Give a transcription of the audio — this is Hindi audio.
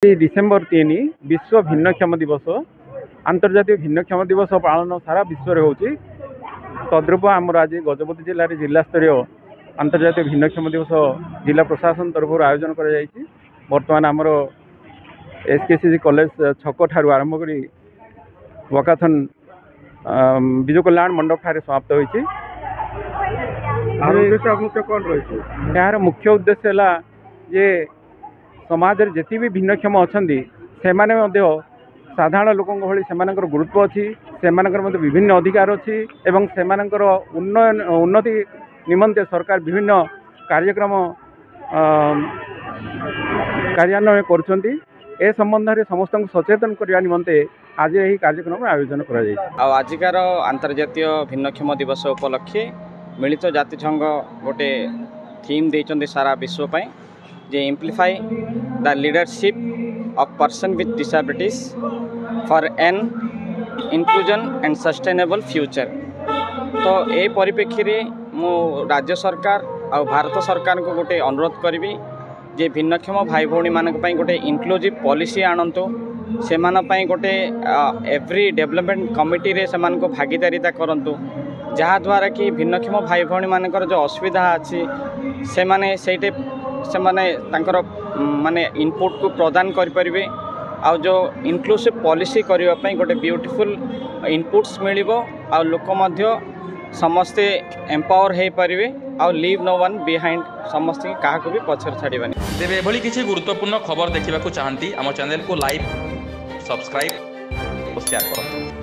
डिसेम्बर 3 विश्व भिन्नक्षम दिवस अंतर्जातीय भिन्नक्षम दिवस पालन सारा विश्व में होची। तद्रूप आमर आज गजपति जिले में जिला स्तरीय अंतर्जातीय भिन्नक्षम दिवस जिला प्रशासन तरफ आयोजन कर बर्तमान आमर एसकेसीसी कॉलेज छक ठारू आरंभ कर वकाथन विजु कल्याण मंडप ठारे समाप्त होती। यार मुख्य उद्देश्य है जे समाज जी भी भिन्नक्षम अच्छा से साधारण लोक भली से गुरुत्व अच्छी से विभिन्न अधिकार अच्छी एवं से उन्नयन उन्नति निमंते सरकार विभिन्न कार्यक्रम कार्यान्वयन कर संबंध में समस्त सचेतन करने निमंते आज यही कार्यक्रम आयोजन कर आजिकार अंतर्जातीय भिन्नक्षम दिवस उपलक्षे मिलित जातिसंघ गोटे थीम देइचंदी सारा विश्व जे amplify the leadership of person with disabilities for an inclusion and sustainable future. तो ये परिप्रेक्षी में मु राज्य सरकार और भारत सरकार को गोटे अनुरोध करी जे भिन्नक्षम भाई भौणी मान गोटे इनक्लूसिव पॉलिसी आणंतु से गोटे एवरी डेवलपमेंट कमिटी रे से भागीदारिता करंतु जहाँ द्वारा कि भिन्नक्षम भाई भौणी मानकर जो असुविधा अच्छी से माने माने इनपुट को प्रदान करें आ जो इनक्लूसिव पॉलिसी करने गोटे ब्यूटीफुल इनपुट्स मिलिबो आ लोक मध्य समस्ते एम्पावर हो पारे आ लीव नो वन बिहाइंड समस्त क्या भी पछर छाड़बानी। तेरे एभली किसी गुरुत्वपूर्ण खबर देखा चाहती आम चैनल को लाइक सब्सक्राइब और शेयर करूँ।